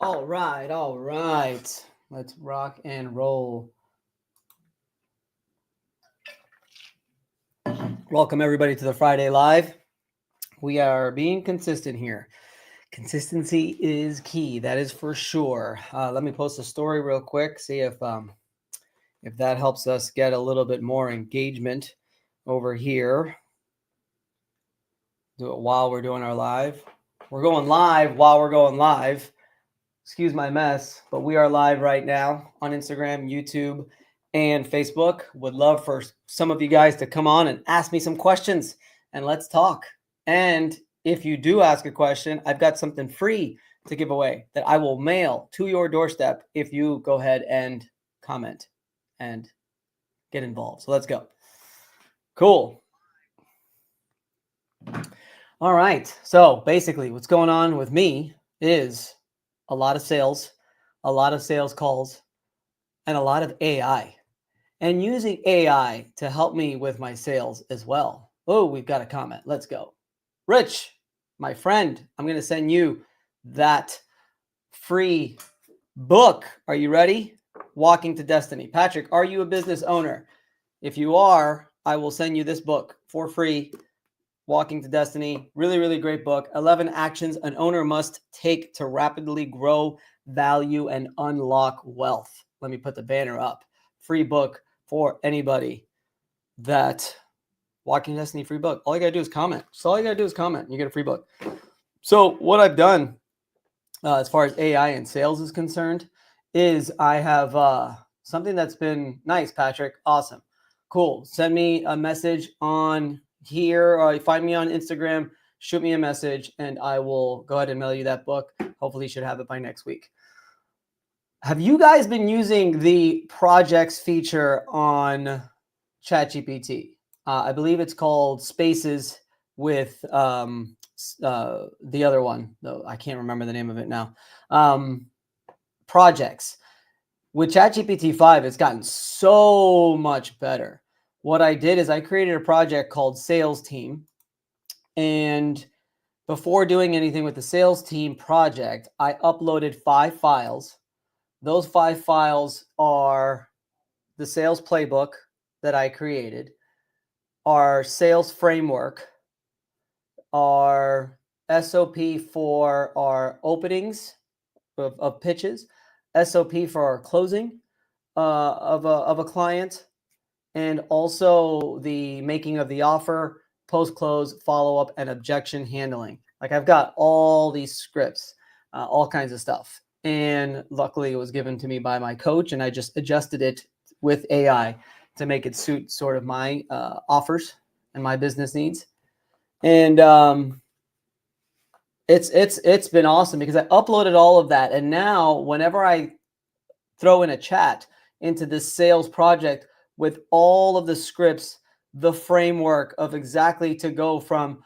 All right, all right. Let's rock and roll. Welcome everybody to the Friday Live. We are being consistent here. Consistency is key. That is for sure. Let me post a story real quick. See if that helps us get a little bit more engagement over here. Do it while we're doing our live. We're going live while we're going live. Excuse my mess, but we are live right now on Instagram, YouTube, and Facebook. Would love for some of you guys to come on and ask me some questions and let's talk. And if you do ask a question, I've got something free to give away that I will mail to your doorstep if you go ahead and comment and get involved. So let's go. Cool. All right. So basically, what's going on with me is a lot of sales calls, and a lot of AI, and using AI to help me with my sales as well. Oh, we've got a comment. Let's go. Rich, my friend, I'm going to send you that free book. Are you ready? Walking to Destiny. Patrick, are you a business owner? If you are, I will send you this book for free. Walking to Destiny. Really, really great book. 11 actions an owner must take to rapidly grow value and unlock wealth. Let me put the banner up. Free book for anybody that Walking to Destiny free book. All you got to do is comment. So all you got to do is comment. You get a free book. So what I've done as far as AI and sales is concerned is I have something that's been nice, Patrick. Awesome. Cool. Send me a message on here, or find me on Instagram, shoot me a message, and I will go ahead and mail you that book. Hopefully you should have it by next week. Have you guys been using the projects feature on ChatGPT? I believe it's called Spaces with the other one, though I can't remember the name of it now. Projects. With ChatGPT 5, it's gotten so much better. What I did is I created a project called Sales Team. And before doing anything with the Sales Team project, I uploaded 5 files. Those 5 files are the sales playbook that I created, our sales framework, our SOP for our openings of pitches, SOP for our closing of a client, and also the making of the offer, post-close, follow-up, and objection handling. Like I've got all these scripts, all kinds of stuff. And luckily it was given to me by my coach, and I just adjusted it with AI to make it suit sort of my offers and my business needs. And it's been awesome because I uploaded all of that. And now whenever I throw in a chat into this sales project with all of the scripts, the framework of exactly to go from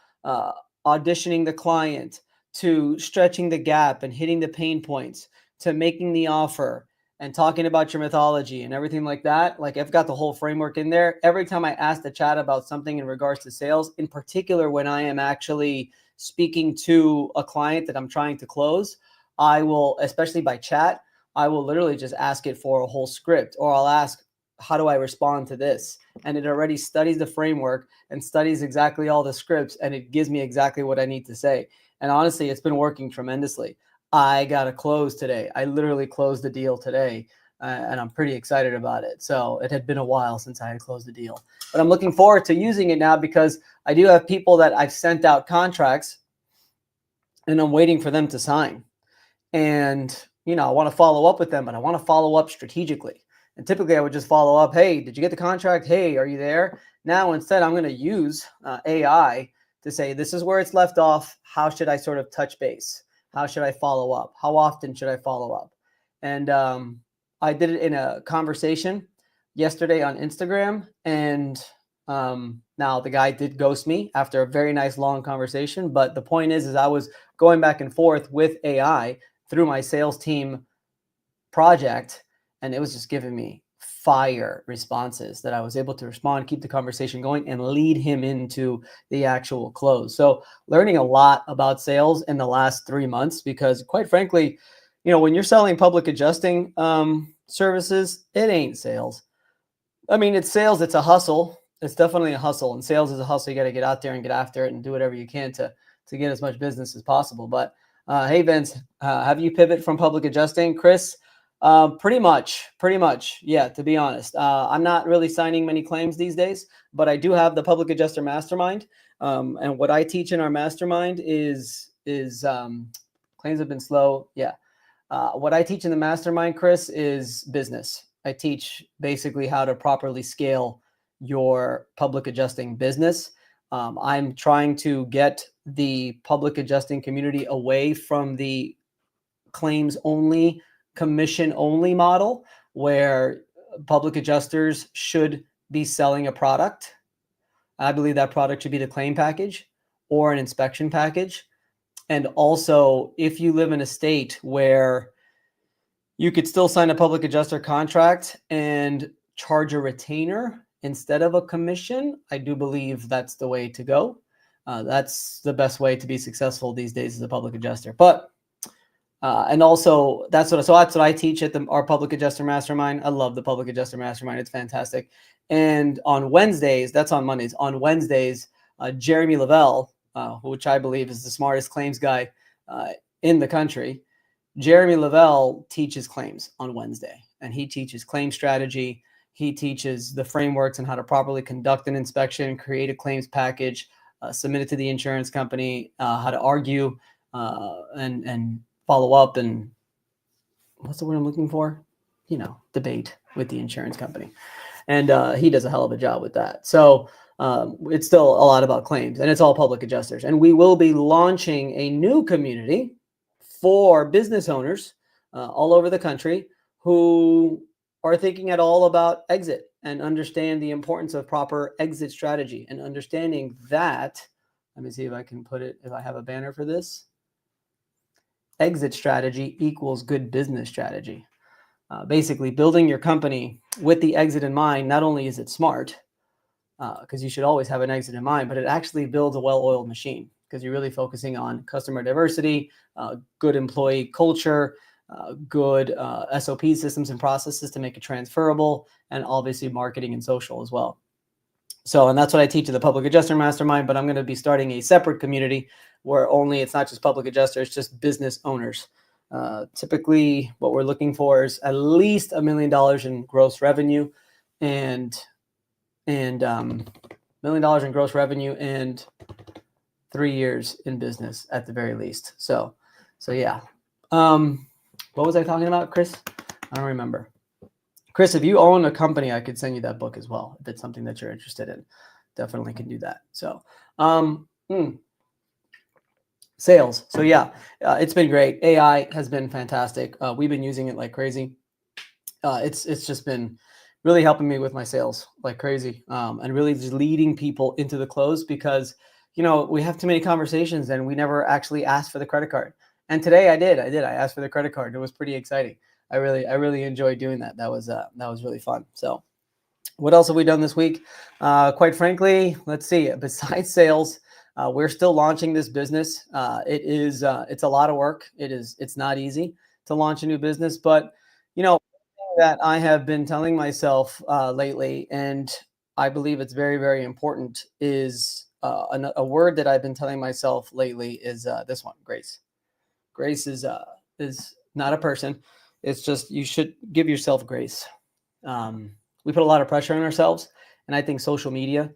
auditioning the client to stretching the gap and hitting the pain points to making the offer and talking about your mythology and everything like that. Like I've got the whole framework in there. Every time I ask the chat about something in regards to sales, in particular, when I am actually speaking to a client that I'm trying to close, I will, especially by chat, I will literally just ask it for a whole script, or I'll ask, how do I respond to this? And it already studies the framework and studies exactly all the scripts, and it gives me exactly what I need to say. And honestly, it's been working tremendously. I got a close today. I literally closed the deal today, and I'm pretty excited about it. So it had been a while since I had closed the deal, but I'm looking forward to using it now because I do have people that I've sent out contracts and I'm waiting for them to sign. And, you know, I want to follow up with them, but I want to follow up strategically. And typically I would just follow up. Hey, did you get the contract? Hey, are you there? Now, instead, I'm going to use AI to say, this is where it's left off. How should I sort of touch base? How should I follow up? How often should I follow up? And I did it in a conversation yesterday on Instagram. And now the guy did ghost me after a very nice long conversation. But the point is I was going back and forth with AI through my sales team project, and it was just giving me fire responses that I was able to respond, keep the conversation going, and lead him into the actual close. So learning a lot about sales in the last 3 months, because quite frankly, when you're selling public adjusting services, it ain't sales. I mean, it's sales. It's a hustle. It's definitely a hustle, and sales is a hustle. You got to get out there and get after it and do whatever you can to get as much business as possible. But hey, Vince, have you pivot from public adjusting, Chris? Pretty much. Yeah, to be honest, I'm not really signing many claims these days, but I do have the public adjuster mastermind. And what I teach in our mastermind is claims have been slow. Yeah. What I teach in the mastermind, Chris, is business. I teach basically how to properly scale your public adjusting business. I'm trying to get the public adjusting community away from the claims only, commission only model, where public adjusters should be selling a product. I believe that product should be the claim package or an inspection package. And also, if you live in a state where you could still sign a public adjuster contract and charge a retainer instead of a commission, I do believe that's the way to go. That's the best way to be successful these days as a public adjuster. But and also that's what I teach at our public adjuster mastermind. I love the public adjuster mastermind. It's fantastic. And on Wednesdays, that's on Mondays. On Wednesdays, Jeremy Lavelle, which I believe is the smartest claims guy in the country, Jeremy Lavelle teaches claims on Wednesday, and he teaches claim strategy. He teaches the frameworks on how to properly conduct an inspection, create a claims package, submit it to the insurance company, how to argue and follow up, and what's the word I'm looking for? Debate with the insurance company. And he does a hell of a job with that. So it's still a lot about claims, and it's all public adjusters. And we will be launching a new community for business owners all over the country who are thinking at all about exit and understand the importance of proper exit strategy, and understanding that, let me see if I can put it, if I have a banner for this. Exit strategy equals good business strategy. Basically, building your company with the exit in mind, not only is it smart, because you should always have an exit in mind, but it actually builds a well-oiled machine, because you're really focusing on customer diversity, good employee culture, good SOP systems and processes to make it transferable, and obviously marketing and social as well. So, and that's what I teach at the Public Adjuster Mastermind, but I'm going to be starting a separate community where it's not just public adjusters, just business owners. Typically, what we're looking for is at least $1 million in gross revenue, and $1 million in gross revenue and 3 years in business at the very least. So yeah. What was I talking about, Chris? I don't remember. Chris, if you own a company, I could send you that book as well. If it's something that you're interested in, definitely can do that. So, sales. So yeah, it's been great. AI has been fantastic. We've been using it like crazy. It's just been really helping me with my sales like crazy, and really just leading people into the close, because we have too many conversations and we never actually asked for the credit card. And today I did. I asked for the credit card. It was pretty exciting. I really enjoyed doing that. That was really fun. So what else have we done this week? Quite frankly, let's see. Besides sales, we're still launching this business. It's a lot of work. It's not easy to launch a new business, but that I have been telling myself lately, and I believe it's very, very important, is a word that I've been telling myself lately is this one: grace. Grace is not a person. It's just, you should give yourself grace. We put a lot of pressure on ourselves, and I think social media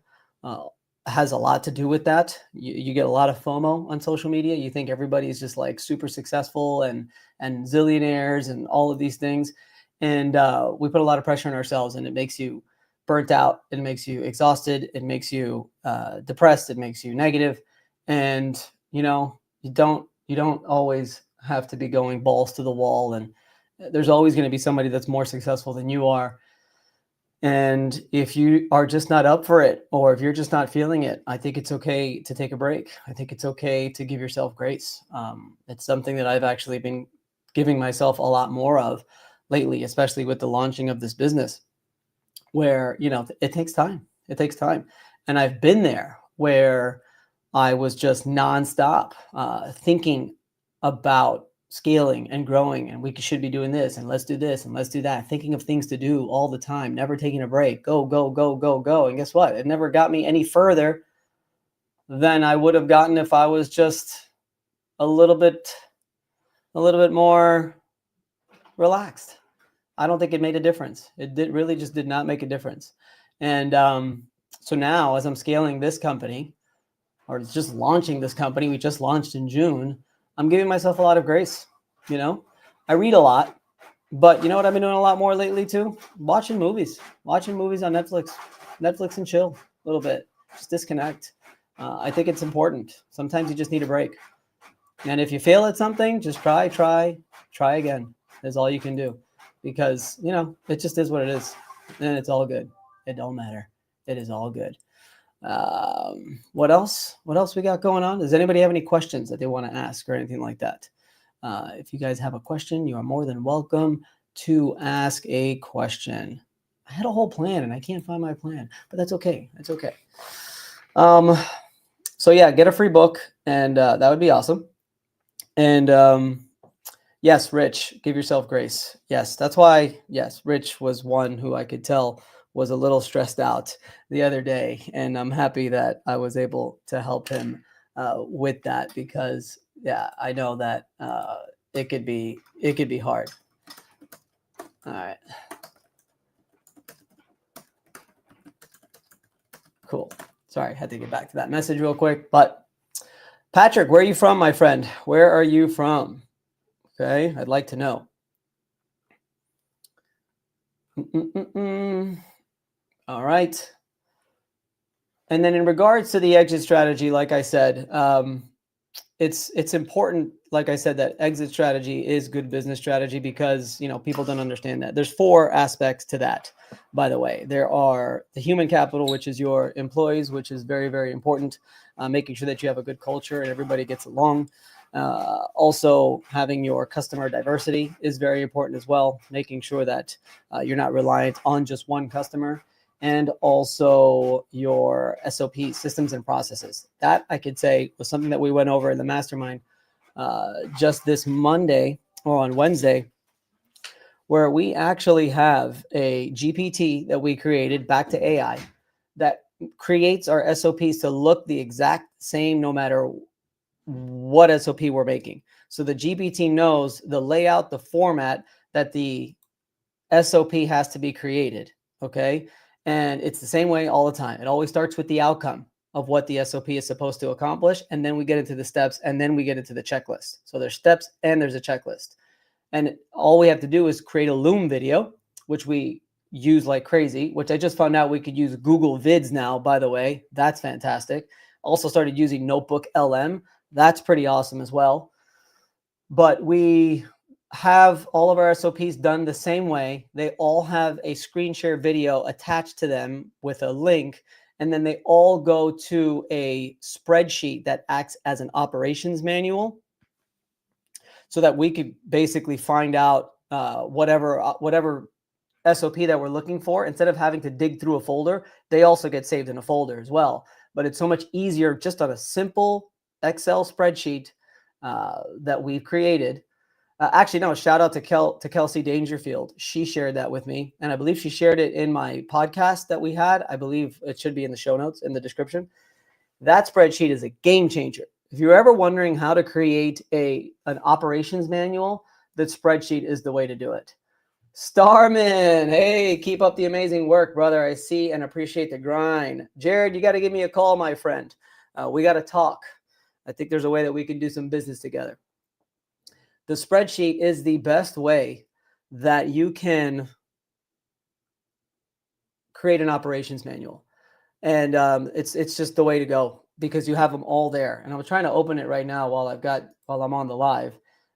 has a lot to do with that. You get a lot of FOMO on social media. You think everybody's just like super successful and zillionaires and all of these things. And we put a lot of pressure on ourselves, and it makes you burnt out. It makes you exhausted. It makes you depressed. It makes you negative. And, you don't always have to be going balls to the wall. And there's always going to be somebody that's more successful than you are. And if you are just not up for it, or if you're just not feeling it, I think it's okay to take a break. I think it's okay to give yourself grace. It's something that I've actually been giving myself a lot more of lately, especially with the launching of this business, where, it takes time. It takes time. And I've been there where I was just nonstop thinking about scaling and growing, and we should be doing this, and let's do this, and let's do that, thinking of things to do all the time, never taking a break, go, go, go, go, go. And guess what? It never got me any further than I would have gotten if I was just a little bit more relaxed. I don't think it made a difference. It really just did not make a difference. And so now, as I'm scaling this company, or just launching this company, we just launched in June, I'm giving myself a lot of grace. I read a lot, but you know what I've been doing a lot more lately too? Watching movies on Netflix and chill a little bit, just disconnect. I think it's important. Sometimes you just need a break. And if you fail at something, just try again. That's all you can do, because it just is what it is, and it's all good. It don't matter. It is all good. What else we got going on? Does anybody have any questions that they want to ask or anything like that? If you guys have a question, you are more than welcome to ask a question. I had a whole plan and I can't find my plan, but that's okay. That's okay. So yeah, get a free book, and that would be awesome. And yes, Rich, give yourself grace. Yes, that's why. Yes, Rich was one who I could tell was a little stressed out the other day, and I'm happy that I was able to help him with that, because yeah, I know that it could be hard. All right, cool. Sorry, I had to get back to that message real quick. But Patrick, where are you from, my friend? Where are you from? Okay, I'd like to know. All right. And then in regards to the exit strategy, like I said, it's important, like I said, that exit strategy is good business strategy, because people don't understand that. There's 4 aspects to that, by the way. There are the human capital, which is your employees, which is very, very important. Making sure that you have a good culture and everybody gets along. Also, having your customer diversity is very important as well. Making sure that you're not reliant on just one customer. And also your SOP, systems and processes. That, I could say, was something that we went over in the mastermind just this Monday or on Wednesday, where we actually have a GPT that we created, back to AI, that creates our SOPs to look the exact same no matter what SOP we're making. So the GPT knows the layout, the format that the SOP has to be created. Okay. And it's the same way all the time. It always starts with the outcome of what the SOP is supposed to accomplish. And then we get into the steps, and then we get into the checklist. So there's steps and there's a checklist. And all we have to do is create a Loom video, which we use like crazy, which I just found out we could use Google Vids now, by the way. That's fantastic. Also started using Notebook LM. That's pretty awesome as well. But we have all of our SOPs done the same way. They all have a screen share video attached to them with a link, and then they all go to a spreadsheet that acts as an operations manual, so that we could basically find out whatever SOP that we're looking for. Instead of having to dig through a folder, they also get saved in a folder as well. But it's so much easier just on a simple Excel spreadsheet that we've created. Actually, no, shout out to Kelsey Dangerfield. She shared that with me, and I believe she shared it in my podcast that we had. I believe it should be in the show notes, in the description. That spreadsheet is a game changer. If you're ever wondering how to create an operations manual, that spreadsheet is the way to do it. Starman, hey, keep up the amazing work, brother. I see and appreciate the grind. Jared, you got to give me a call, my friend. We got to talk. I think there's a way that we can do some business together. The spreadsheet is the best way that you can create an operations manual. And it's just the way to go, because you have them all there. And I'm trying to open it right now while I'm on the live.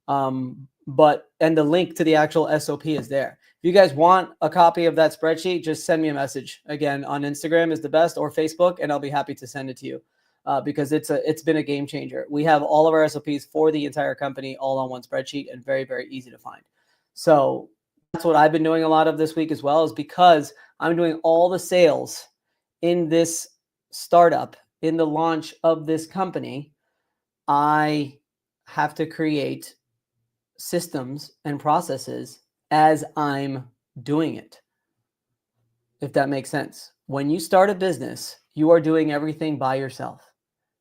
And the link to the actual SOP is there. If you guys want a copy of that spreadsheet, just send me a message. Again, on Instagram is the best, or Facebook, and I'll be happy to send it to you. Because it's been a game changer. We have all of our SOPs for the entire company all on one spreadsheet, and very, very easy to find. So that's what I've been doing a lot of this week as well, is because I'm doing all the sales in this startup, in the launch of this company. I have to create systems and processes as I'm doing it, if that makes sense. When you start a business, you are doing everything by yourself.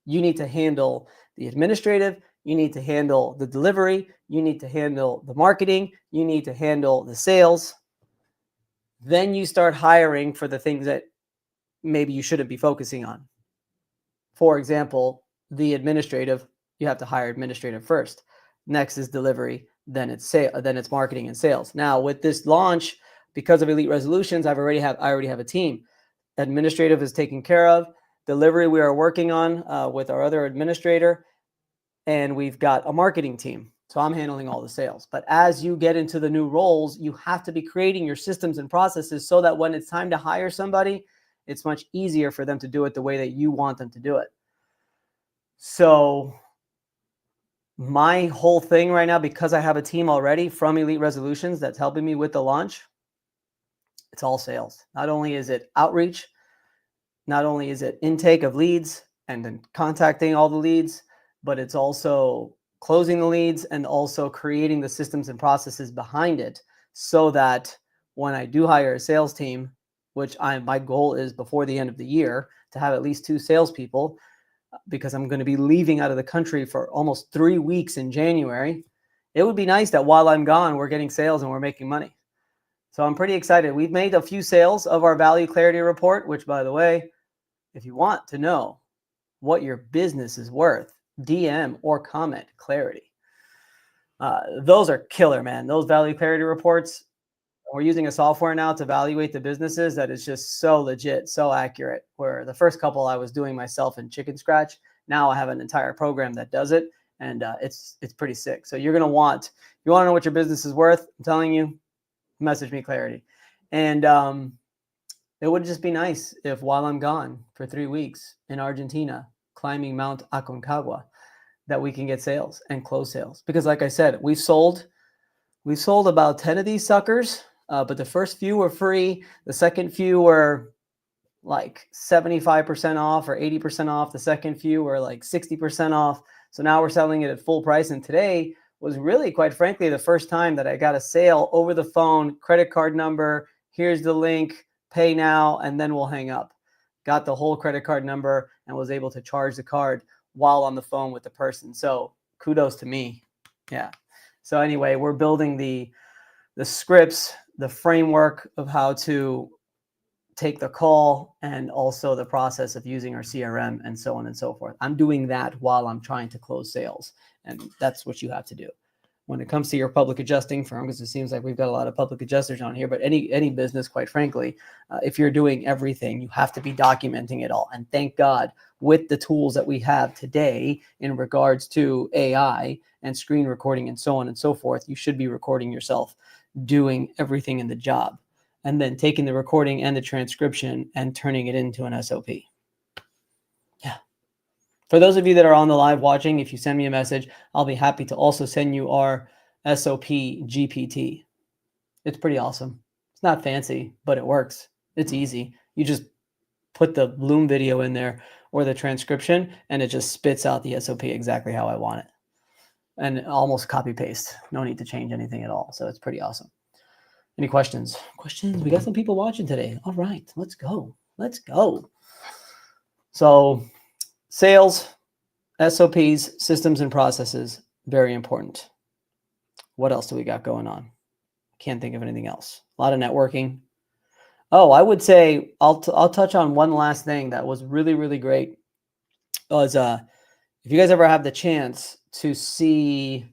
You need to handle the administrative, you need to handle the delivery, you need to handle the marketing, you need to handle the sales. Then you start hiring for the things that maybe you shouldn't be focusing on. For example, the administrative, you have to hire administrative first. Next is delivery, then it's marketing and sales. Now with this launch, because of Elite Resolutions, I already have a team. Administrative is taken care of. Delivery we are working on with our other administrator, and we've got a marketing team. So I'm handling all the sales. But as you get into the new roles, you have to be creating your systems and processes so that when it's time to hire somebody, it's much easier for them to do it the way that you want them to do it. So my whole thing right now, because I have a team already from Elite Resolutions that's helping me with the launch, it's all sales. Not only is it outreach, not only is it intake of leads and then contacting all the leads, but it's also closing the leads and also creating the systems and processes behind it so that when I do hire a sales team, which my goal is before the end of the year to have at least 2 salespeople, because I'm going to be leaving out of the country for almost 3 weeks in January. It would be nice that while I'm gone, we're getting sales and we're making money. So I'm pretty excited. We've made a few sales of our Value Clarity Report, which, by the way, if you want to know what your business is worth, DM or comment Clarity. Those are killer, man. Those Value Clarity Reports, we're using a software now to evaluate the businesses that is just so legit, so accurate. Where the first couple I was doing myself in chicken scratch. Now I have an entire program that does it, and it's pretty sick. So you want to know what your business is worth, I'm telling you, message me Clarity. And it would just be nice if while I'm gone for 3 weeks in Argentina, climbing Mount Aconcagua, that we can get sales and close sales. Because like I said, we sold about 10 of these suckers. But the first few were free. The second few were like 75% off or 80% off. The second few were like 60% off. So now we're selling it at full price. And today was really, quite frankly, the first time that I got a sale over the phone, credit card number, here's the link, pay now, and then we'll hang up. Got the whole credit card number and was able to charge the card while on the phone with the person. So kudos to me. Yeah. So anyway, we're building the scripts, the framework of how to take the call, and also the process of using our CRM and so on and so forth. I'm doing that while I'm trying to close sales. And that's what you have to do. When it comes to your public adjusting firm, because it seems like we've got a lot of public adjusters on here, but any business, quite frankly, if you're doing everything, you have to be documenting it all. And thank God with the tools that we have today in regards to AI and screen recording and so on and so forth, you should be recording yourself doing everything in the job and then taking the recording and the transcription and turning it into an SOP. Yeah. For those of you that are on the live watching, if you send me a message, I'll be happy to also send you our SOP GPT. It's pretty awesome. It's not fancy, but it works. It's easy. You just put the Loom video in there or the transcription, and it just spits out the SOP exactly how I want it. And almost copy paste. No need to change anything at all. So it's pretty awesome. Any questions? Questions? We got some people watching today. All right, let's go. Let's go. So sales, SOPs, systems and processes, very important. What else do we got going on? Can't think of anything else. A lot of networking. Oh, I would say I'll touch on one last thing that was really, really great. Was if you guys ever have the chance to see,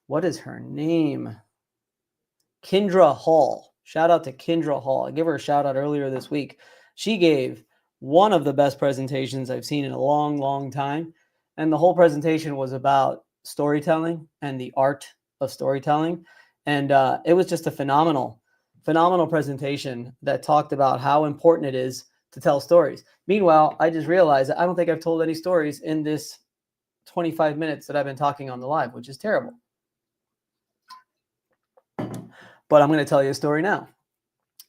what is her name? Kendra Hall. Shout out to Kendra Hall. I gave her a shout out earlier this week. She gave one of the best presentations I've seen in a long, long time. And the whole presentation was about storytelling and the art of storytelling. And it was just a phenomenal presentation that talked about how important it is to tell stories. Meanwhile, I just realized that I don't think I've told any stories in this 25 minutes that I've been talking on the live, which is terrible. But I'm going to tell you a story now.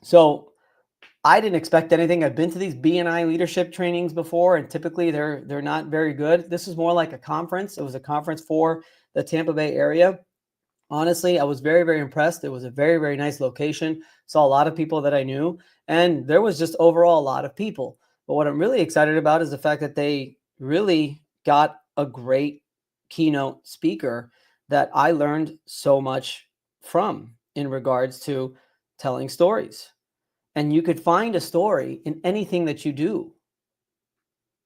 So I didn't expect anything. I've been to these BNI leadership trainings before, and typically they're not very good. This is more like a conference. It was a conference for the Tampa Bay area. Honestly, I was very, very impressed. It was a very, very nice location. Saw a lot of people that I knew, and there was just overall a lot of people. But what I'm really excited about is the fact that they really got a great keynote speaker that I learned so much from in regards to telling stories. And you could find a story in anything that you do.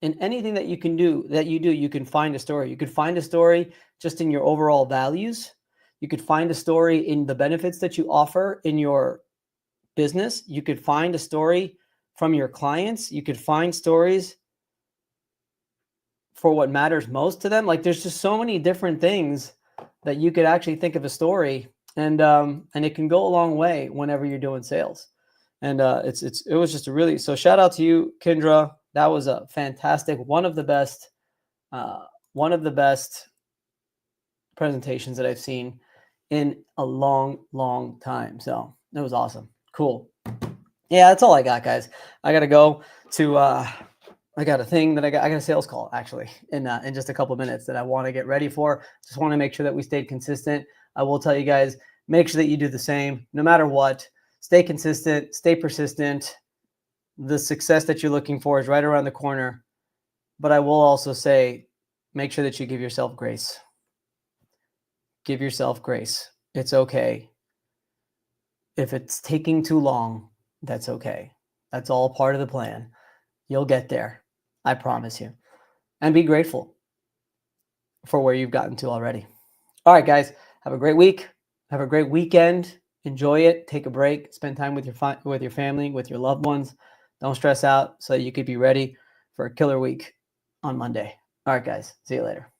In anything that you can do, you can find a story. You could find a story just in your overall values. You could find a story in the benefits that you offer in your business. You could find a story from your clients. You could find stories for what matters most to them. Like there's just so many different things that you could actually think of a story, and it can go a long way whenever you're doing sales. And it was just a really, so shout out to you, Kendra. That was a fantastic, one of the best presentations that I've seen in a long, long time. So it was awesome. Cool. Yeah, that's all I got, guys. I gotta go to I got a thing that I got a sales call actually in just a couple of minutes that I want to get ready for. Just want to make sure that we stayed consistent. I will tell you guys, make sure that you do the same no matter what. Stay consistent, stay persistent. The success that you're looking for is right around the corner. But I will also say, make sure that you give yourself grace. Give yourself grace. It's okay. If it's taking too long, that's okay. That's all part of the plan. You'll get there. I promise you. And be grateful for where you've gotten to already. All right, guys, have a great week. Have a great weekend. Enjoy it. Take a break. Spend time with your family, with your loved ones. Don't stress out so that you could be ready for a killer week on Monday. All right, guys. See you later.